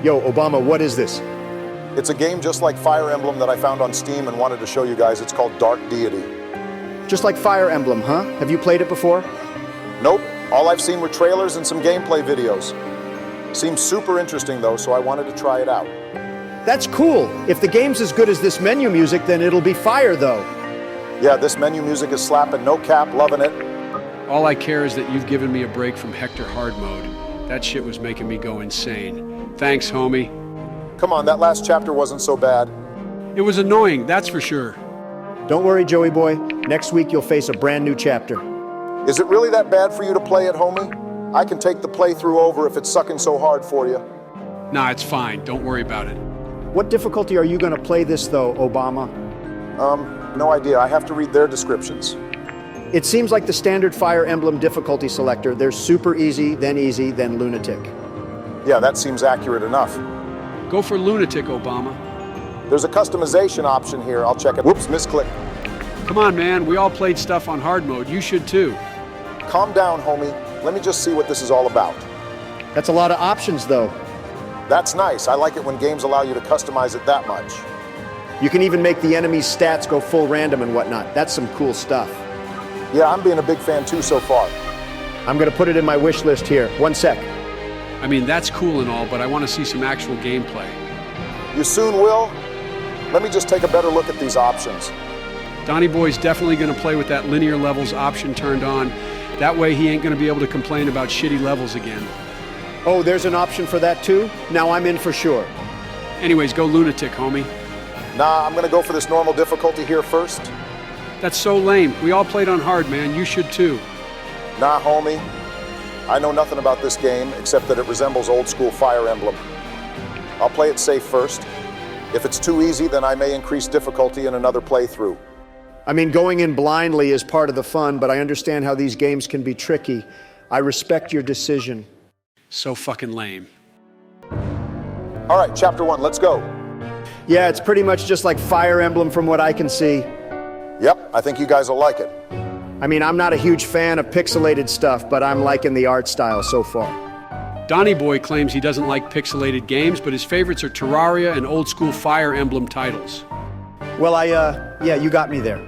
Yo, Obama, what is this? It's a game just like Fire Emblem that I found on Steam and wanted to show you guys. It's called Darkdeity. Just like Fire Emblem, huh? Have you played it before? Nope. All I've seen were trailers and some gameplay videos. Seems super interesting though, so I wanted to try it out. That's cool. If the game's as good as this menu music, then it'll be fire, though. Yeah, this menu music is slapping, no cap, loving it. All I care is that you've given me a break from Hector hard mode. That shit was making me go insane. Thanks, homie. Come on, that last chapter wasn't so bad. It was annoying, that's for sure. Don't worry, Joey boy. Next week you'll face a brand new chapter. Is it really that bad for you to play it, homie? I can take the playthrough over if it's sucking so hard for you. Nah, it's fine. Don't worry about it. What difficulty are you going to play this, though, Obama? No idea. I have to read their descriptions. It seems like the standard Fire Emblem difficulty selector. There's super easy, then lunatic. Yeah, that seems accurate enough. Go for lunatic, Obama. There's a customization option here. I'll check it. Whoops, misclick. Come on, man. We all played stuff on hard mode. You should too. Calm down, homie. Let me just see what this is all about. That's a lot of options, though. That's nice. I like it when games allow you to customize it that much. You can even make the enemy's stats go full random and whatnot. That's some cool stuff. Yeah, I'm being a big fan too so far. I'm going to put it in my wish list here. One sec. I mean, that's cool and all, but I want to see some actual gameplay. You soon will. Let me just take a better look at these options. Donnie Boy's definitely going to play with that linear levels option turned on. That way he ain't going to be able to complain about shitty levels again. Oh, there's an option for that too? Now I'm in for sure. Anyways, go lunatic, homie. Nah, I'm gonna go for this normal difficulty here first. That's so lame. We all played on hard, man. You should too. Nah, homie. I know nothing about this game except that it resembles old school Fire Emblem. I'll play it safe first. If it's too easy, then I may increase difficulty in another playthrough. I mean, going in blindly is part of the fun, but I understand how these games can be tricky. I respect your decision. So fucking lame. All right, chapter 1, let's go. Yeah, it's pretty much just like Fire Emblem from what I can see. Yep, I think you guys will like it. I mean, I'm not a huge fan of pixelated stuff, but I'm liking the art style so far. Donnie Boy claims he doesn't like pixelated games, but his favorites are Terraria and old school Fire Emblem titles. Well, yeah, you got me there.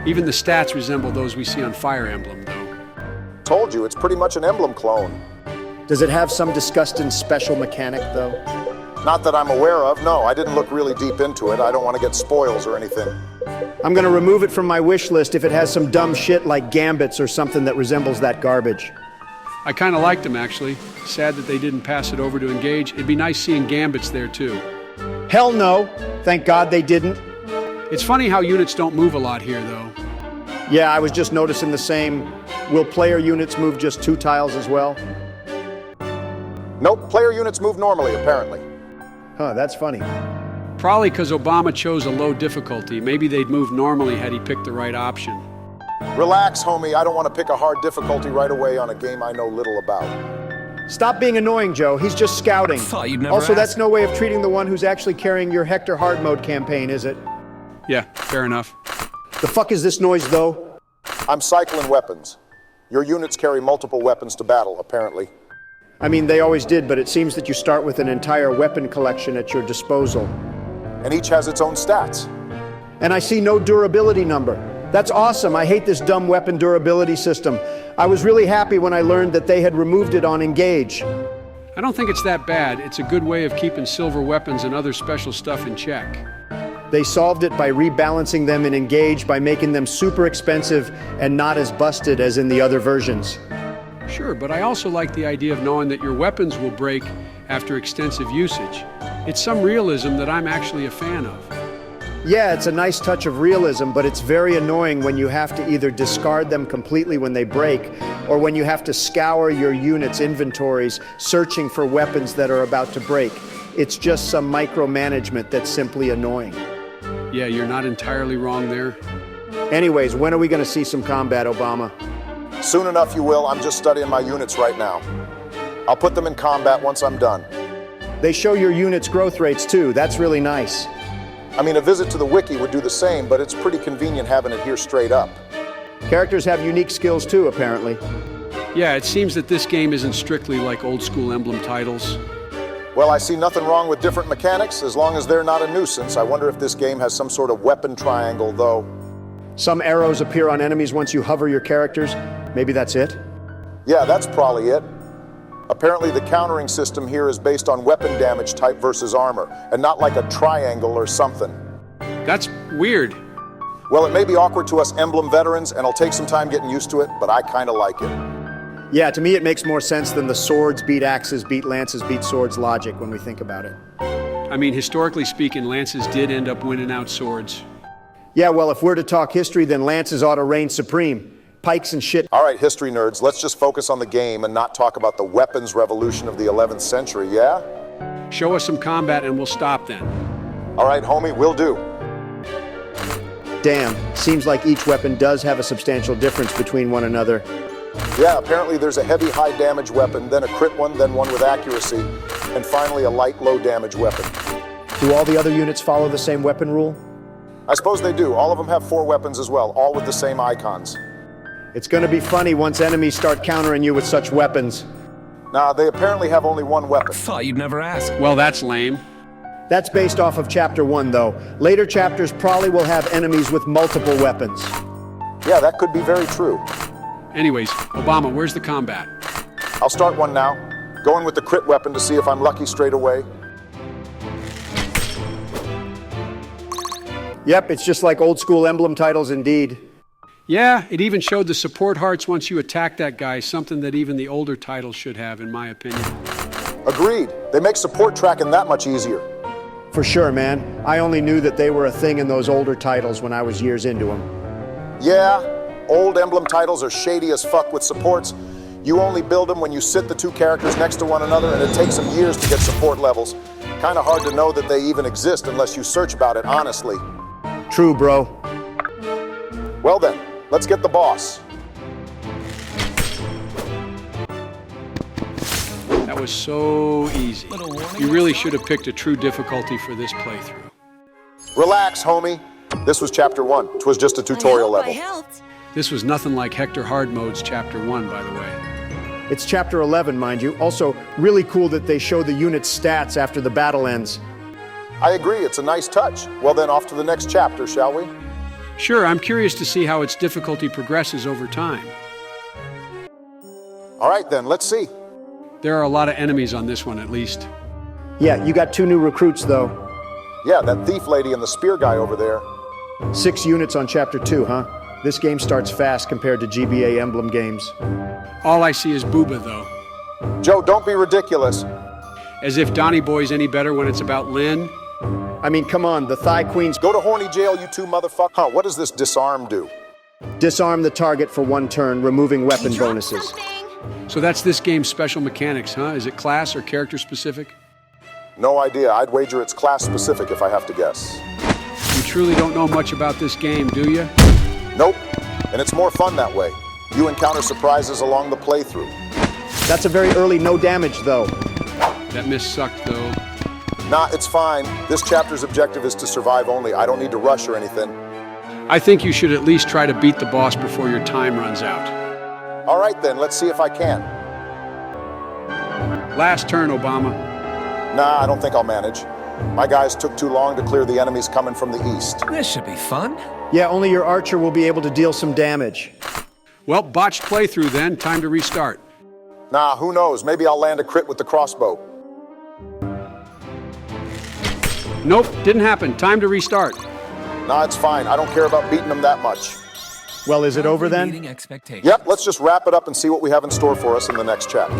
Even the stats resemble those we see on Fire Emblem, though. Told you, it's pretty much an Emblem clone. Does it have some disgusting special mechanic, though? Not that I'm aware of, no. I didn't look really deep into it. I don't want to get spoils or anything. I'm gonna remove it from my wish list if it has some dumb shit like gambits or something that resembles that garbage. I kind of liked them, actually. Sad that they didn't pass it over to Engage. It'd be nice seeing gambits there, too. Hell no. Thank God they didn't. It's funny how units don't move a lot here, though. Yeah, I was just noticing the same. Will player units move just 2 tiles as well? Nope, player units move normally, apparently. Huh, that's funny. Probably because Obama chose a low difficulty. Maybe they'd move normally had he picked the right option. Relax, homie. I don't want to pick a hard difficulty right away on a game I know little about. Stop being annoying, Joe. He's just scouting. Thought you'd never Also, ask. that's no way of treating the one who's actually carrying your Hector hard mode campaign, is it? Yeah, fair enough. The fuck is this noise, though? I'm cycling weapons. Your units carry multiple weapons to battle, apparently. I mean, they always did, but it seems that you start with an entire weapon collection at your disposal. And each has its own stats. And I see no durability number. That's awesome. I hate this dumb weapon durability system. I was really happy when I learned that they had removed it on Engage. I don't think it's that bad. It's a good way of keeping silver weapons and other special stuff in check. They solved it by rebalancing them in Engage by making them super expensive and not as busted as in the other versions. Sure, but I also like the idea of knowing that your weapons will break after extensive usage. It's some realism that I'm actually a fan of. Yeah, it's a nice touch of realism, but it's very annoying when you have to either discard them completely when they break, or when you have to scour your unit's inventories searching for weapons that are about to break. It's just some micromanagement that's simply annoying. Yeah, you're not entirely wrong there. Anyways, when are we going to see some combat, Obama? Soon enough you will. I'm just studying my units right now. I'll put them in combat once I'm done. They show your unit's growth rates too. That's really nice. I mean, a visit to the wiki would do the same, but it's pretty convenient having it here straight up. Characters have unique skills too, apparently. Yeah, it seems that this game isn't strictly like old school Emblem titles. Well, I see nothing wrong with different mechanics as long as they're not a nuisance. I wonder if this game has some sort of weapon triangle, though. Some arrows appear on enemies once you hover your characters. Maybe that's it? Yeah, that's probably it. Apparently the countering system here is based on weapon damage type versus armor, and not like a triangle or something. That's weird. Well, it may be awkward to us Emblem veterans, and it'll take some time getting used to it, but I kind of like it. Yeah, to me it makes more sense than the swords beat axes, beat lances, beat swords logic when we think about it. I mean, historically speaking, lances did end up winning out swords. Yeah, well, if we're to talk history, then lances ought to reign supreme. Pikes and shit. All right, history nerds, let's just focus on the game and not talk about the weapons revolution of the 11th century, yeah? Show us some combat and we'll stop then. All right, homie, will do. Damn, seems like each weapon does have a substantial difference between one another. Yeah, apparently there's a heavy high damage weapon, then a crit one, then one with accuracy, and finally a light low damage weapon. Do all the other units follow the same weapon rule? I suppose they do. All of them have 4 weapons as well, all with the same icons. It's gonna be funny once enemies start countering you with such weapons. Nah, they apparently have only 1 weapon. Thought you'd never ask. Well, that's lame. That's based off of Chapter 1, though. Later chapters probably will have enemies with multiple weapons. Yeah, that could be very true. Anyways, Obama, where's the combat? I'll start one now. Going with the crit weapon to see if I'm lucky straight away. Yep, it's just like old school Emblem titles indeed. Yeah, it even showed the support hearts once you attack that guy, something that even the older titles should have, in my opinion. Agreed. They make support tracking that much easier. For sure, man. I only knew that they were a thing in those older titles when I was years into them. Yeah, old Emblem titles are shady as fuck with supports. You only build them when you sit the 2 characters next to one another, and it takes them years to get support levels. Kind of hard to know that they even exist unless you search about it honestly. True, bro. Well then, let's get the boss. That was so easy. You really should have picked a true difficulty for this playthrough. Relax, homie. This was Chapter 1. 'Twas just a tutorial level. This was nothing like Hector Hard Mode's Chapter 1, by the way. It's Chapter 11, mind you. Also, really cool that they show the unit's stats after the battle ends. I agree, it's a nice touch. Well then, off to the next chapter, shall we? Sure, I'm curious to see how its difficulty progresses over time. All right then, let's see. There are a lot of enemies on this one, at least. Yeah, you got 2 new recruits, though. Yeah, that thief lady and the spear guy over there. 6 units on Chapter 2, huh? This game starts fast compared to GBA Emblem games. All I see is Booba, though. Joe, don't be ridiculous. As if Donny Boy's any better when it's about Lynn. I mean, come on, the Thigh Queens Go to horny jail, you 2 motherfuckers. Huh, what does this disarm do? disarm the target for 1 turn, removing weapon bonuses. So that's this game's special mechanics, huh? Is it class or character specific? No idea. I'd wager it's class specific if I have to guess. You truly don't know much about this game, do you? Nope. And it's more fun that way. You encounter surprises along the playthrough. That's a very early no damage, though. That miss sucked, though. Nah, it's fine. This chapter's objective is to survive only. I don't need to rush or anything. I think you should at least try to beat the boss before your time runs out. All right then, let's see if I can. Last turn, Obama. Nah, I don't think I'll manage. My guys took too long to clear the enemies coming from the east. This should be fun. Yeah, only your archer will be able to deal some damage. Well, botched playthrough then. Time to restart. Nah, who knows? Maybe I'll land a crit with the crossbow. Nope, didn't happen. Time to restart. Nah, it's fine. I don't care about beating them that much. Well, is it over then? Meeting expectations. Yep, let's just wrap it up and see what we have in store for us in the next chapter.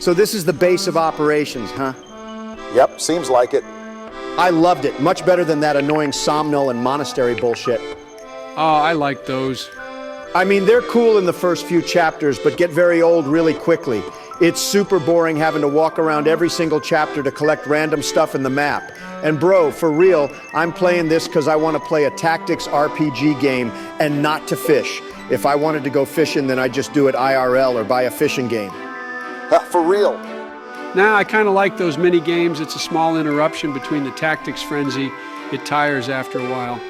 So this is the base of operations, huh? Yep, seems like it. I loved it. Much better than that annoying Somnol and Monastery bullshit. Oh, I like those. I mean, they're cool in the first few chapters, but get very old really quickly. It's super boring having to walk around every single chapter to collect random stuff in the map. And bro, for real, I'm playing this because I want to play a tactics RPG game and not to fish. If I wanted to go fishing, then I'd just do it IRL or buy a fishing game. For real. Nah, I kind of like those mini games. It's a small interruption between the tactics frenzy. It tires after a while.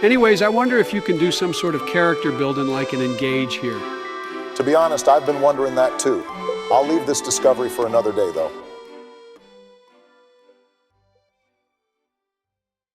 Anyways, I wonder if you can do some sort of character building like an Engage here. To be honest, I've been wondering that too. I'll leave this discovery for another day, though.